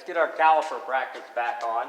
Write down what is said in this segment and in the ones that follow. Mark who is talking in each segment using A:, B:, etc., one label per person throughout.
A: get our caliper brackets back on.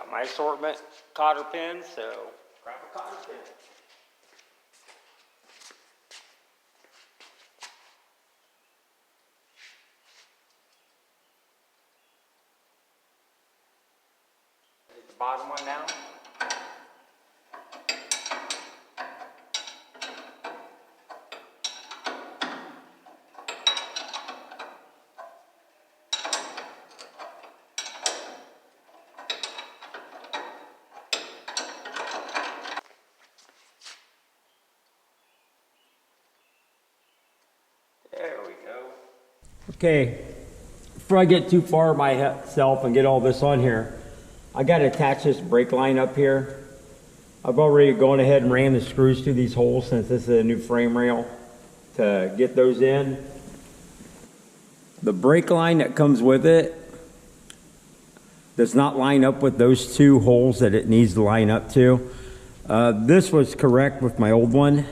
A: My assortment cotter pins, so grab a cotter pin. Hit the bottom one now. There we go. Okay, before I get too far myself and get all this on here, I got to attach this brake line up here. I've already gone ahead and ran the screws through these holes since this is a new frame rail to get those in. The brake line that comes with it does not line up with those two holes that it needs to line up to. This was correct with my old one,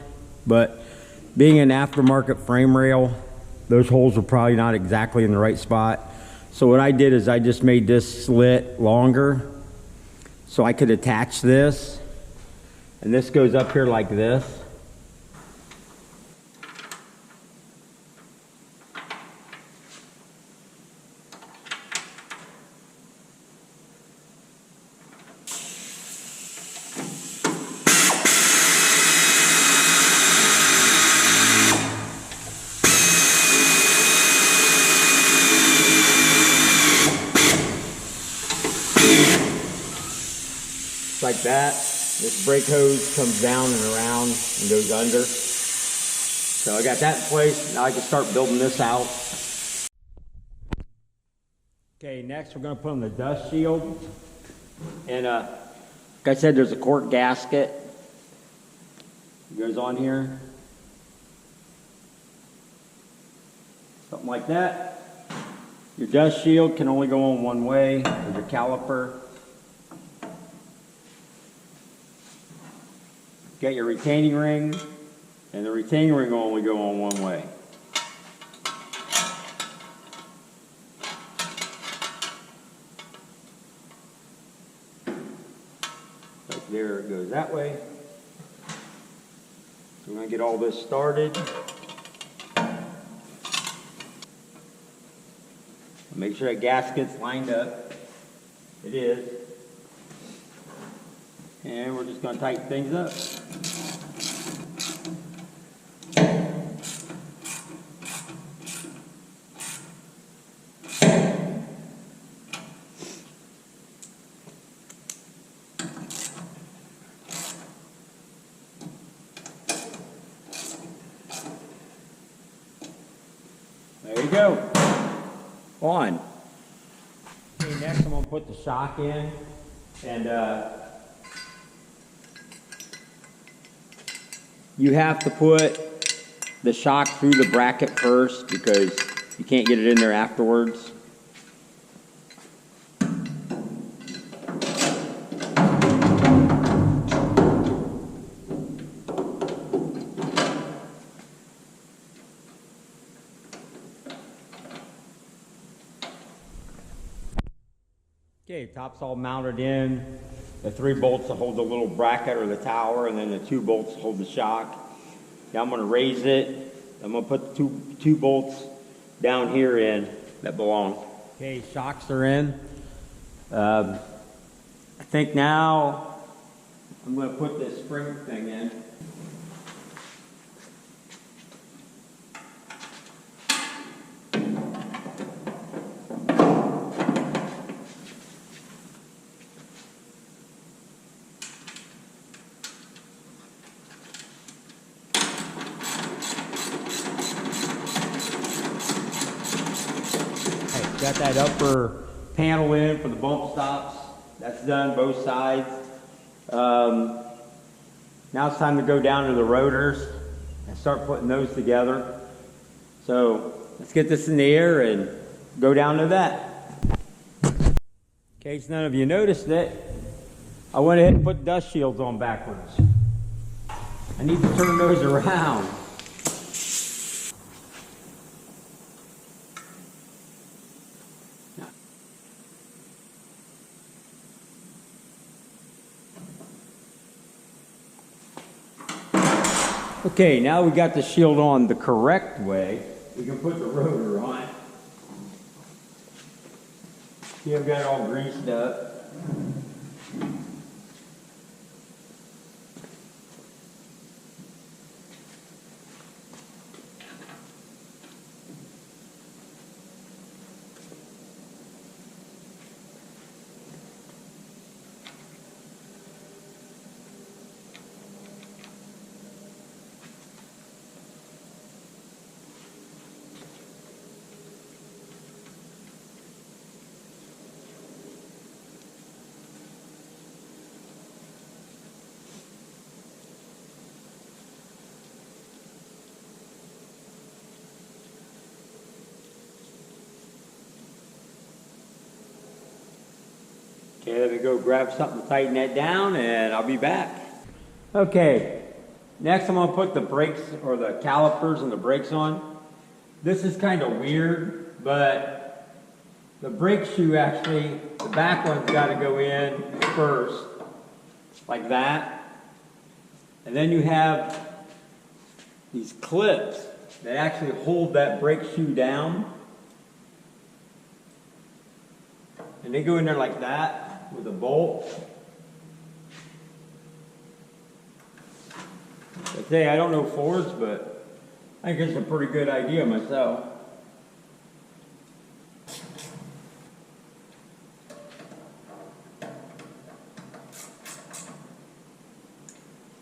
A: but being an aftermarket frame rail, those holes were probably not exactly in the right spot. So what I did is I just made this slit longer so I could attach this. And this goes up here like this. Like that. This brake hose comes down and around and goes under. So I got that in place. Now I can start building this out. Okay, next we're going to put on the dust shield. And like I said, there's a cork gasket. It goes on here. Something like that. Your dust shield can only go on one way with your caliper. Got your retaining ring, and the retaining ring will only go on one way. Right there, it goes that way. So I'm going to get all this started. Make sure that gasket's lined up. It is. And we're just going to tighten things up. There you go. On. Okay, next I'm going to put the shock in. And you have to put the shock through the bracket first because you can't get it in there afterwards. Okay, top's all mounted in. the 3 bolts to hold the little bracket or the tower, and then the 2 bolts to hold the shock. Now I'm going to raise it. I'm going to put the two bolts down here in that belong. Okay, shocks are in. I think now I'm going to put this spring thing in. Got that upper panel in for the bump stops. That's done, both sides. Now it's time to go down to the rotors and start putting those together. So let's get this in the air and go down to that. In case none of you noticed it, I went ahead and put dust shields on backwards. I need to turn those around. Okay, now we got the shield on the correct way. We can put the rotor on. See, I've got it all greased up. Okay, let me go grab something to tighten that down and I'll be back. Okay, next I'm going to put the brakes or the calipers and the brakes on. This is kind of weird, but the brake shoe actually, the back one's got to go in first, like that. And then you have these clips that actually hold that brake shoe down. And they go in there like that with a bolt. I say I don't know Fords, but I think it's a pretty good idea myself.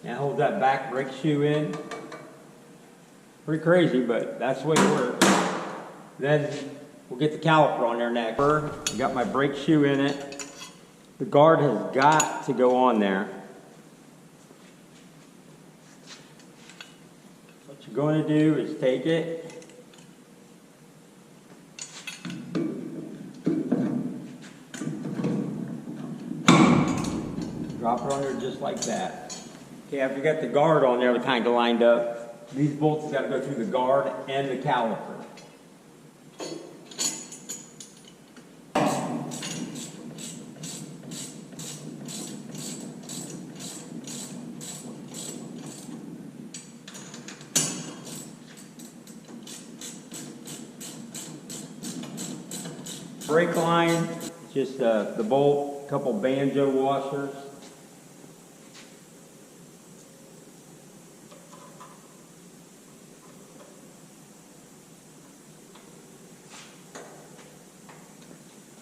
A: Now hold that back brake shoe in. Pretty crazy, but that's the way it works. Then we'll get the caliper on there next. I got my brake shoe in it. The guard has got to go on there. What you're going to do is take it, drop it on there just like that. Okay, after you got the guard on there kind of lined up, these bolts got to go through the guard and the caliper. Brake line, just the bolt, a couple banjo washers.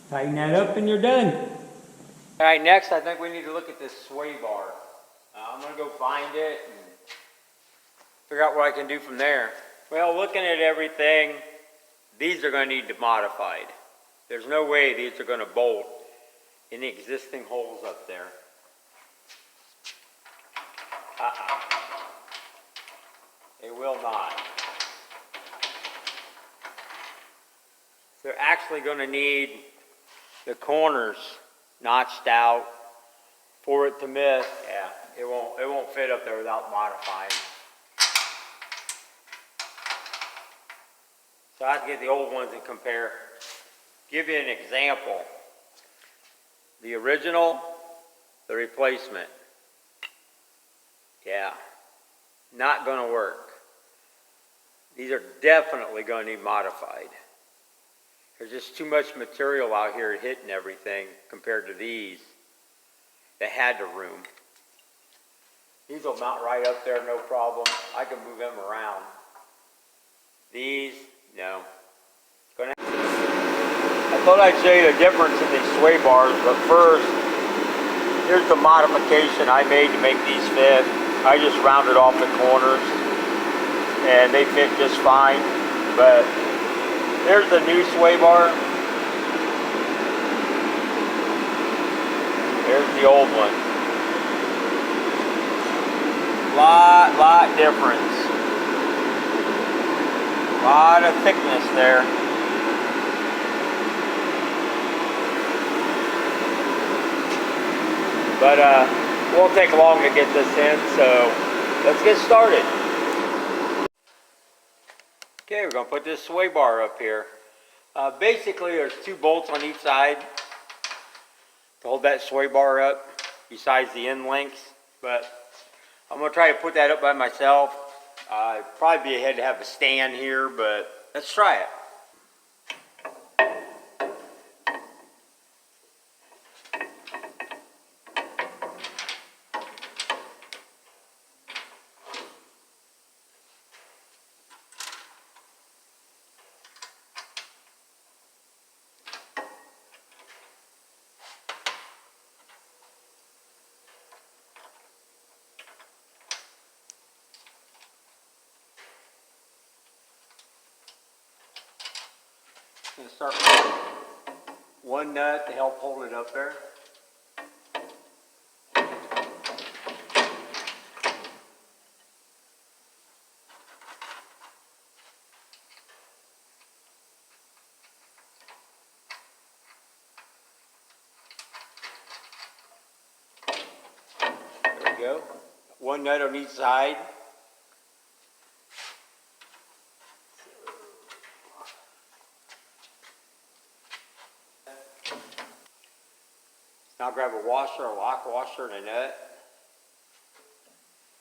A: Tighten that up and you're done. All right, next I think we need to look at this sway bar. I'm going to go find it and figure out what I can do from there. Well, looking at everything, these are going to need to be modified. There's no way these are going to bolt in the existing holes up there. They will not. They're actually going to need the corners notched out for it to miss. Yeah, it won't fit up there without modifying. So I have to get the old ones and compare. Give you an example. The original, the replacement. Yeah, not going to work. These are definitely going to need modified. There's just too much material out here hitting everything compared to these that had the room. These will mount right up there, no problem. I can move them around. These, no. I thought I'd show you the difference in these sway bars, but first, here's the modification I made to make these fit. I just rounded off the corners, and they fit just fine. But here's the new sway bar. Here's the old one. Lot difference. Lot of thickness there. But it won't take long to get this in, so let's get started. Okay, we're going to put this sway bar up here. Basically, there's 2 bolts on each side to hold that sway bar up, besides the end links. But I'm going to try to put that up by myself. It'd probably be ahead to have a stand here, but let's try it. I'm going to start with 1 nut to help hold it up there. There we go. 1 nut on each side. Now grab a washer, a lock washer, and a nut.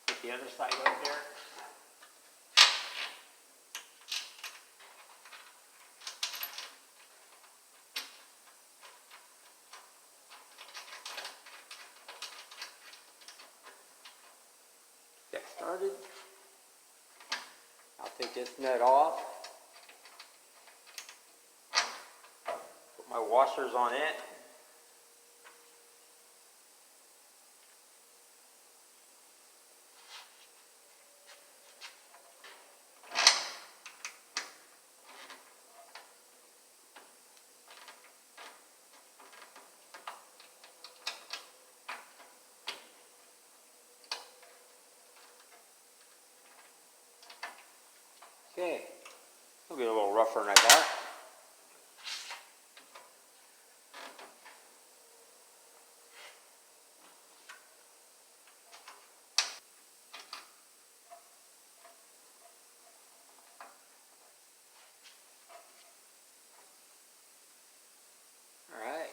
A: Put the other side up there. Get started. I'll take this nut off. Put my washers on it. Okay, it'll be a little rougher than I thought. All right,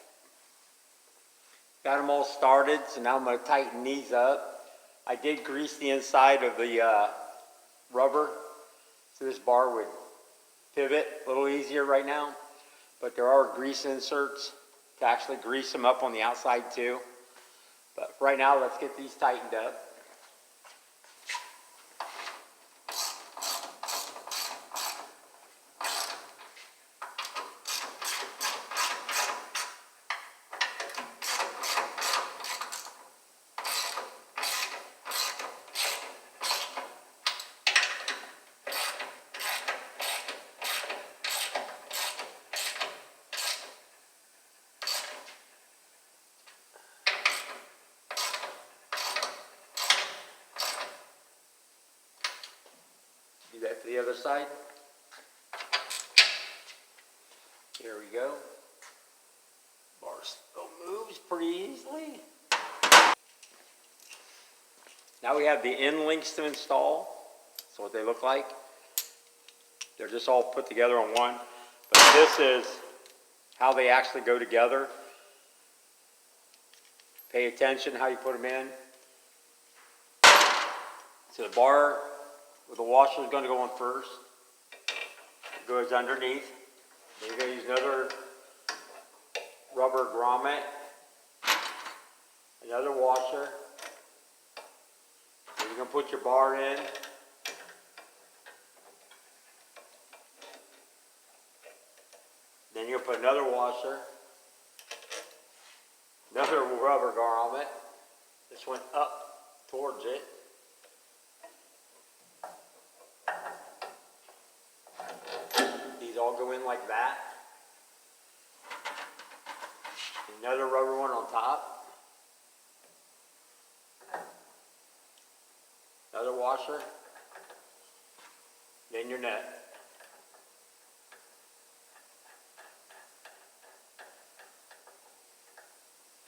A: got them all started, so now I'm going to tighten these up. I did grease the inside of the rubber, so this bar would pivot a little easier right now. But there are grease inserts to actually grease them up on the outside too. But right now, let's get these tightened up. Do that to the other side. Here we go. Bar still moves pretty easily. Now we have the end links to install. That's what they look like. They're just all put together on one. But this is how they actually go together. Pay attention how you put them in. So the bar with the washer is going to go on first. It goes underneath. Then you're going to use another rubber grommet, another washer. Then you're going to put your bar in. Then you're going to put another washer, another rubber grommet. This went up towards it. These all go in like that. Another rubber one on top. Another washer. Then your nut.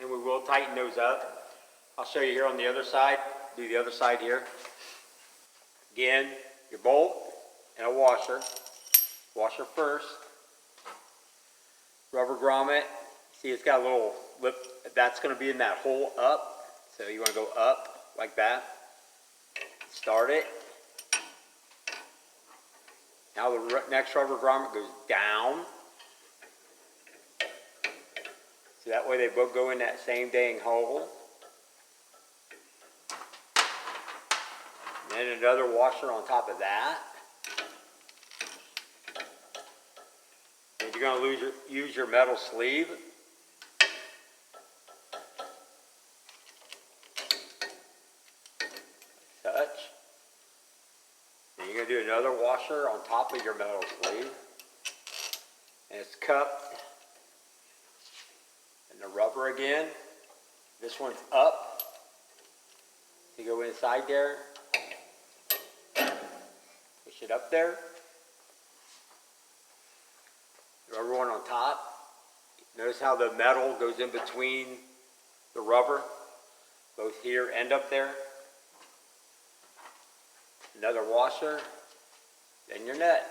A: And we will tighten those up. I'll show you here on the other side. Do the other side here. Again, your bolt and a washer. Washer first. Rubber grommet. See, it's got a little lip. That's going to be in that hole up. So you want to go up like that. Start it. Now the next rubber grommet goes down. So that way they both go in that same dang hole. And then another washer on top of that. And you're going to use your metal sleeve. Touch. And you're going to do another washer on top of your metal sleeve. And it's cupped. And the rubber again. This one's up. You go inside there. Push it up there. The rubber one on top. Notice how the metal goes in between the rubber, both here and up there. Another washer, then your nut.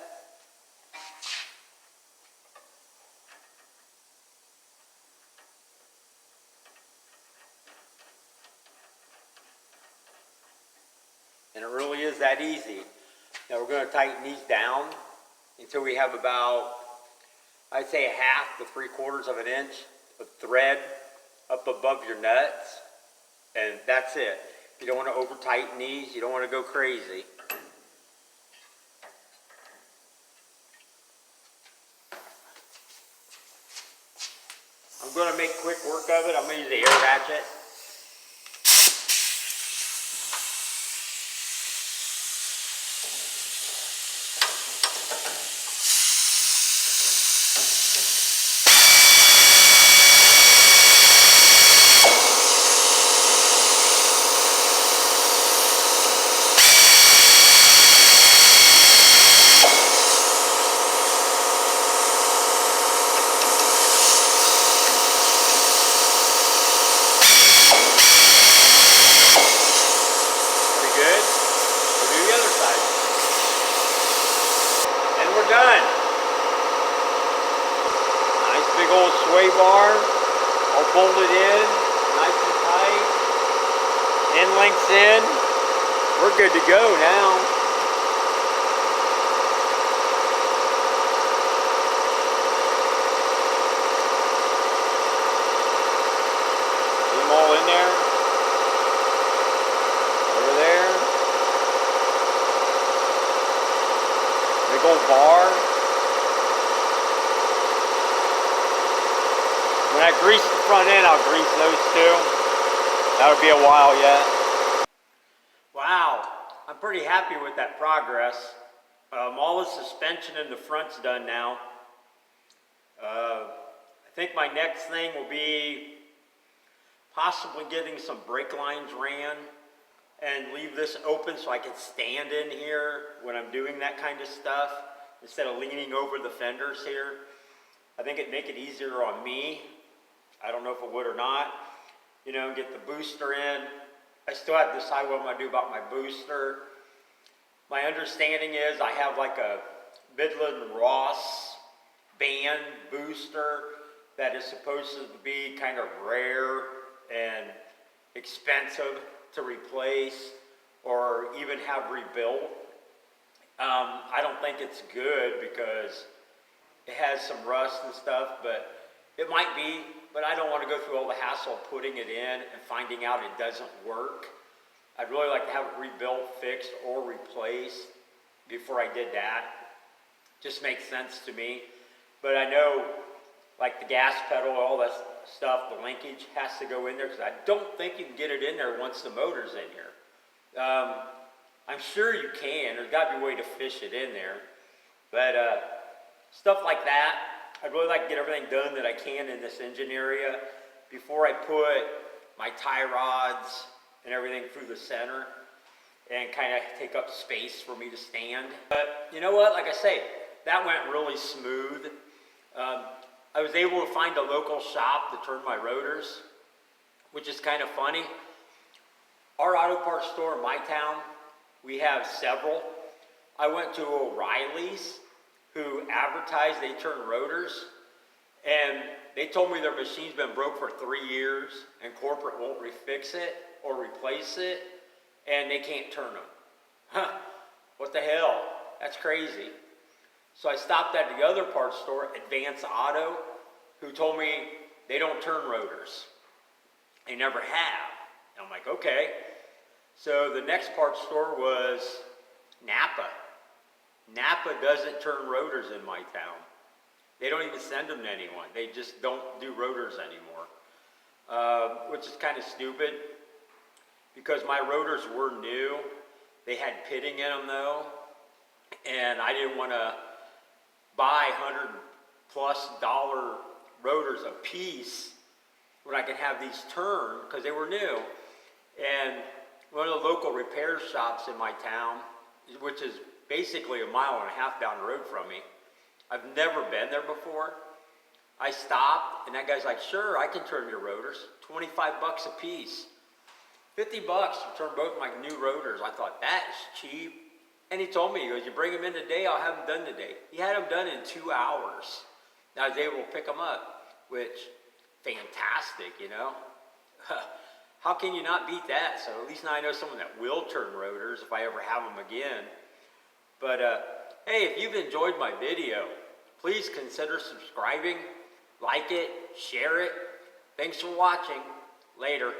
A: And it really is that easy. Now we're going to tighten these down until we have about, I'd say, a half to 3/4 of an inch of thread up above your nuts. And that's it. You don't want to over tighten these. You don't want to go crazy. I'm going to make quick work of it. I'm going to use the air ratchet. Done. Nice big old sway bar, all bolted in, nice and tight. End lengths in. We're good to go now. Get them all in there. Over there. Big old bar. When I grease the front end, I'll grease those too. That'll be a while yet. Wow, I'm pretty happy with that progress. All the suspension in the front's done now. I think my next thing will be possibly getting some brake lines ran and leave this open so I can stand in here when I'm doing that kind of stuff instead of leaning over the fenders here. I think it'd make it easier on me. I don't know if it would or not. You know, get the booster in. I still have to decide what I'm going to do about my booster. My understanding is I have like a Midland Ross band booster that is supposed to be kind of rare and expensive to replace or even have rebuilt. I don't think it's good because it has some rust and stuff, but it might be, but I don't want to go through all the hassle of putting it in and finding out it doesn't work. I'd really like to have it rebuilt, fixed, or replaced before I did that. Just makes sense to me. But I know, like the gas pedal, all that stuff, the linkage has to go in there because I don't think you can get it in there once the motor's in here. I'm sure you can. There's got to be a way to fish it in there. But stuff like that, I'd really like to get everything done that I can in this engine area before I put my tie rods and everything through the center and kind of take up space for me to stand. But you know what, like I say, that went really smooth. I was able to find a local shop to turn my rotors, which is kind of funny. Our auto parts store in my town, we have several. I went to O'Reilly's, who advertised they turn rotors, and they told me their machine's been broke for 3 years and corporate won't refix it or replace it, and they can't turn them. Huh, what the hell? That's crazy. So I stopped at the other parts store, Advance Auto, who told me they don't turn rotors. They never have. And I'm like, okay. So the next parts store was Napa. Napa doesn't turn rotors in my town. They don't even send them to anyone. They just don't do rotors anymore, which is kind of stupid because my rotors were new. They had pitting in them though, and I didn't want to buy $100+ rotors a piece when I could have these turned because they were new. And one of the local repair shops in my town, which is basically 1.5 miles down the road from me, I've never been there before. I stopped, and that guy's like, sure, I can turn your rotors. $25 a piece. $50 to turn both my new rotors. I thought, that is cheap. And he told me, he goes, you bring them in today, I'll have them done today. He had them done in 2 hours. And I was able to pick them up, which, fantastic, you know. How can you not beat that? So at least now I know someone that will turn rotors if I ever have them again. But hey, if you've enjoyed my video, please consider subscribing, like it, share it. Thanks for watching. Later.